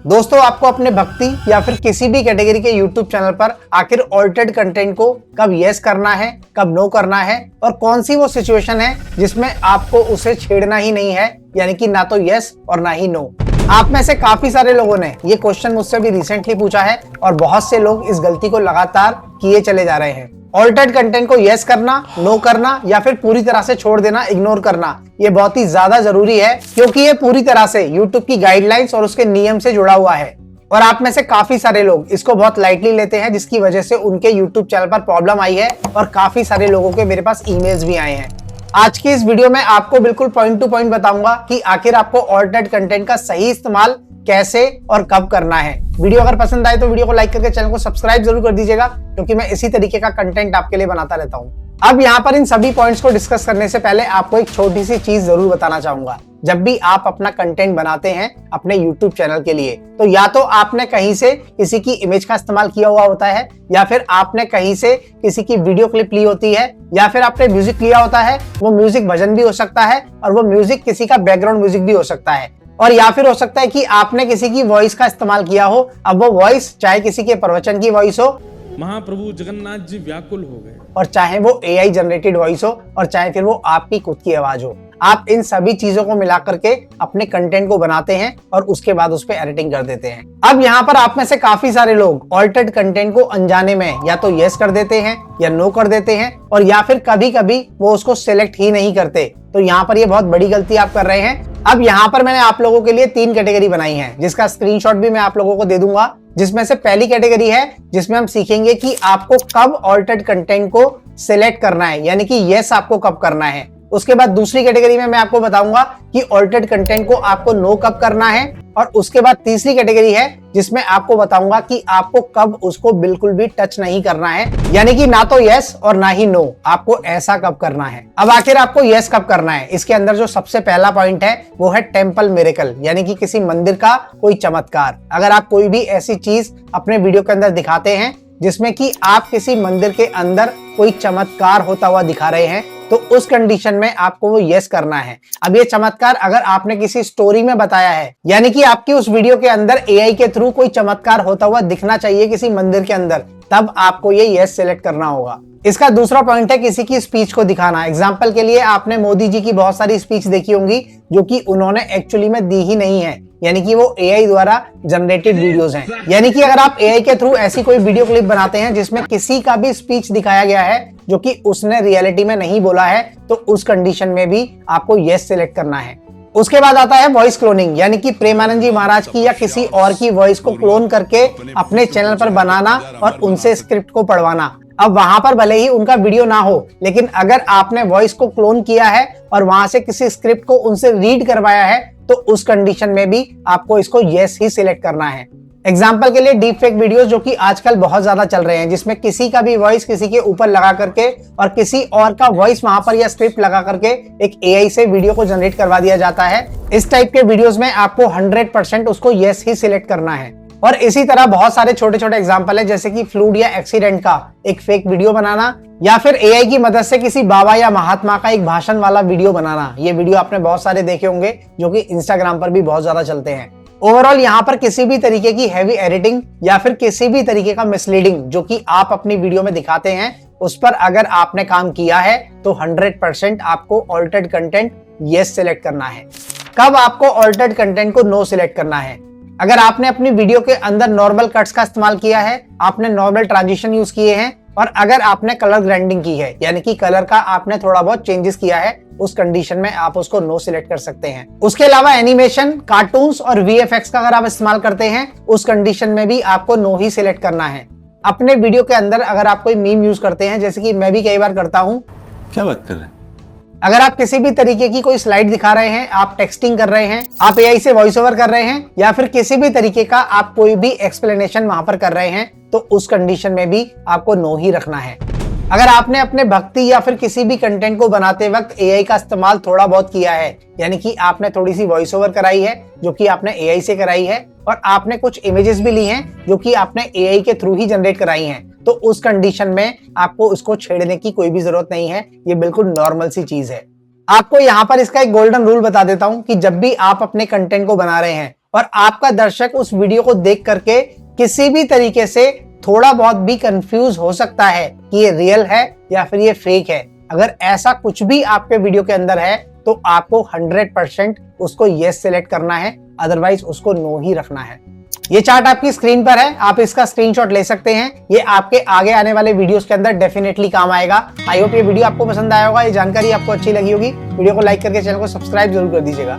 दोस्तों, आपको अपने भक्ति या फिर किसी भी कैटेगरी के YouTube चैनल पर आखिर ऑल्टर्ड कंटेंट को कब यस करना है, कब नो करना है और कौन सी वो सिचुएशन है जिसमें आपको उसे छेड़ना ही नहीं है, यानी कि ना तो यस और ना ही नो। आप में से काफी सारे लोगों ने ये क्वेश्चन मुझसे भी रिसेंटली पूछा है और बहुत से लोग इस गलती को लगातार किए चले जा रहे हैं। ऑल्टर्ड कंटेंट को यस करना, नो करना या फिर पूरी तरह से छोड़ देना, इग्नोर करना, ये बहुत ही ज्यादा जरूरी है क्योंकि ये पूरी तरह से YouTube की गाइडलाइंस और उसके नियम से जुड़ा हुआ है। और आप में से काफी सारे लोग इसको बहुत लाइटली लेते हैं, जिसकी वजह से उनके YouTube चैनल पर प्रॉब्लम आई है और काफी सारे लोगों के मेरे पास ईमेल्स भी आए हैं। आज की इस वीडियो में आपको बिल्कुल पॉइंट टू पॉइंट बताऊंगा कि आखिर आपको ऑल्टर्ड कंटेंट का सही इस्तेमाल कैसे और कब करना है। वीडियो अगर पसंद आए तो वीडियो को लाइक करके चैनल को सब्सक्राइब जरूर कर दीजिएगा, क्योंकि मैं इसी तरीके का कंटेंट आपके लिए बनाता रहता हूं। अब यहाँ पर इन सभी पॉइंट्स को डिस्कस करने से पहले आपको एक छोटी सी चीज जरूर बताना चाहूंगा। जब भी आप अपना कंटेंट बनाते हैं अपने YouTube चैनल के लिए, तो या तो आपने कहीं से किसी की इमेज का इस्तेमाल किया हुआ होता है, या फिर आपने कहीं से किसी की वीडियो क्लिप ली होती है, या फिर आपने म्यूजिक लिया होता है। वो म्यूजिक भजन भी हो सकता है और वो म्यूजिक किसी का बैकग्राउंड म्यूजिक भी हो सकता है, और या फिर हो सकता है कि आपने किसी की वॉइस का इस्तेमाल किया हो। अब वो वॉइस चाहे किसी के प्रवचन की वॉइस हो, महाप्रभु जगन्नाथ जी व्याकुल हो गए, और चाहे वो AI जनरेटेड वॉइस हो, और चाहे फिर वो आपकी खुद की आवाज हो। आप इन सभी चीजों को मिला करके अपने कंटेंट को बनाते हैं और उसके बाद उस पर एडिटिंग कर देते हैं। अब यहाँ पर आप में से काफी सारे लोग ऑल्टर्ड कंटेंट को अनजाने में या तो यस कर देते हैं या नो कर देते हैं, और या फिर कभी कभी वो उसको सिलेक्ट ही नहीं करते। तो यहाँ पर ये बहुत बड़ी गलती आप कर रहे हैं। अब यहाँ पर मैंने आप लोगों के लिए 3 कैटेगरी बनाई है, जिसका स्क्रीनशॉट भी मैं आप लोगों को दे दूंगा। जिसमें से पहली कैटेगरी है जिसमें हम सीखेंगे कि आपको कब ऑल्टर्ड कंटेंट को सिलेक्ट करना है, यानी कि यस आपको कब करना है। उसके बाद दूसरी कैटेगरी में मैं आपको बताऊंगा कि ऑल्टर्ड कंटेंट को आपको नो कब करना है, और उसके बाद तीसरी कैटेगरी है जिसमें आपको बताऊंगा कि आपको कब उसको बिल्कुल भी टच नहीं करना है, यानी कि ना तो यस और ना ही नो, आपको ऐसा कब करना है। अब आखिर आपको यस कब करना है, इसके अंदर जो सबसे पहला पॉइंट है वो है टेम्पल मिरेकल, यानी कि किसी मंदिर का कोई चमत्कार। अगर आप कोई भी ऐसी चीज अपने वीडियो के अंदर दिखाते हैं जिसमें कि आप किसी मंदिर के अंदर कोई चमत्कार होता हुआ दिखा रहे हैं, तो उस कंडीशन में आपको वो यस करना है। अब ये चमत्कार अगर आपने किसी स्टोरी में बताया है, यानी कि आपकी उस वीडियो के अंदर AI के थ्रू कोई चमत्कार होता हुआ दिखना चाहिए किसी मंदिर के अंदर, तब आपको ये यस सिलेक्ट करना होगा। इसका दूसरा पॉइंट है किसी की स्पीच को दिखाना। एग्जाम्पल के लिए आपने मोदी जी की बहुत सारी स्पीच देखी होंगी जो कि उन्होंने एक्चुअली में दी ही नहीं है, यानी कि वो AI द्वारा जनरेटेड वीडियोस हैं। यानी कि अगर आप AI के थ्रू ऐसी कोई वीडियो क्लिप बनाते हैं जिसमें किसी का भी स्पीच दिखाया गया है जो कि उसने रियलिटी में नहीं बोला है, तो उस कंडीशन में भी आपको यस सिलेक्ट करना है। उसके बाद आता है वॉइस क्लोनिंग, यानी कि प्रेमानंद जी महाराज की या किसी और की वॉइस को क्लोन करके अपने चैनल पर बनाना और उनसे स्क्रिप्ट को पढ़वाना। अब वहां पर भले ही उनका वीडियो ना हो, लेकिन अगर आपने वॉइस को क्लोन किया है और वहां से किसी स्क्रिप्ट को उनसे रीड करवाया है, तो उस कंडीशन में भी आपको इसको यस ही सिलेक्ट करना है। एग्जाम्पल के लिए डीप फेक वीडियोस जो कि आजकल बहुत ज्यादा चल रहे हैं, जिसमें किसी का भी वॉइस किसी के ऊपर लगा करके और किसी और का वॉइस वहां पर या स्क्रिप्ट लगा करके एक AI से वीडियो को जनरेट करवा दिया जाता है। इस टाइप के वीडियोस में आपको 100% उसको यस ही सिलेक्ट करना है। और इसी तरह बहुत सारे छोटे छोटे एग्जाम्पल है, जैसे कि फ्लूड या एक्सीडेंट का एक फेक वीडियो बनाना, या फिर AI की मदद से किसी बाबा या महात्मा का एक भाषण वाला वीडियो बनाना। ये वीडियो आपने बहुत सारे देखे होंगे जो कि इंस्टाग्राम पर भी बहुत ज्यादा चलते हैं। ओवरऑल यहाँ पर किसी भी तरीके की हैवी एडिटिंग या फिर किसी भी तरीके का मिसलीडिंग जो कि आप अपनी वीडियो में दिखाते हैं, उस पर अगर आपने काम किया है तो 100% आपको ऑल्टर्ड कंटेंट यस सिलेक्ट करना है। कब आपको ऑल्टर्ड कंटेंट को नो सिलेक्ट करना है? अगर आपने अपनी वीडियो के अंदर नॉर्मल कट्स का इस्तेमाल किया है, आपने नॉर्मल ट्रांजिशन यूज किए हैं, और अगर आपने कलर ग्राइंडिंग की है, यानी कि कलर का आपने थोड़ा बहुत चेंजेस किया है, उस कंडीशन में आप उसको नो सिलेक्ट कर सकते हैं। उसके अलावा एनिमेशन, कार्टून्स और VFX का अगर आप इस्तेमाल करते हैं, उस कंडीशन में भी आपको नो ही सिलेक्ट करना है। अपने वीडियो के अंदर अगर आप कोई मीम यूज करते हैं, जैसे कि मैं भी कई बार करता हूँ। क्या बात कर रहे हैं? अगर आप किसी भी तरीके की कोई स्लाइड दिखा रहे हैं, आप टेक्सटिंग कर रहे हैं, आप AI से वॉइस ओवर कर रहे हैं, या फिर किसी भी तरीके का आप कोई भी एक्सप्लेनेशन वहां पर कर रहे हैं, तो उस कंडीशन में भी आपको नो ही रखना है। अगर आपने अपने भक्ति या फिर किसी भी कंटेंट को बनाते वक्त AI का इस्तेमाल थोड़ा बहुत किया है, यानी कि आपने थोड़ी सी वॉइस ओवर कराई है जो कि आपने AI से कराई है, और आपने कुछ इमेजेस भी ली हैं जो कि आपने AI के थ्रू ही जनरेट कराई हैं, तो उस कंडीशन में आपको उसको छेड़ने की कोई भी जरूरत नहीं है। ये बिल्कुल नॉर्मल सी चीज है। आपको यहाँ पर इसका एक गोल्डन रूल बता देता हूँ कि जब भी आप अपने कंटेंट को बना रहे हैं और आपका दर्शक उस वीडियो को देख करके किसी भी तरीके से थोड़ा बहुत भी कंफ्यूज हो सकता है कि ये रियल है या फिर ये फेक है। अगर ऐसा कुछ भी आपके वीडियो के अंदर है तो आपको 100% उसको यस सिलेक्ट करना है, अदरवाइज उसको नो ही रखना है। ये चार्ट आपकी स्क्रीन पर है, आप इसका स्क्रीनशॉट ले सकते हैं। ये आपके आगे आने वाले वीडियोस के अंदर डेफिनेटली काम आएगा। आई होप ये वीडियो आपको पसंद आया होगा, ये जानकारी आपको अच्छी लगी होगी। वीडियो को लाइक करके चैनल को सब्सक्राइब जरूर कर दीजिएगा।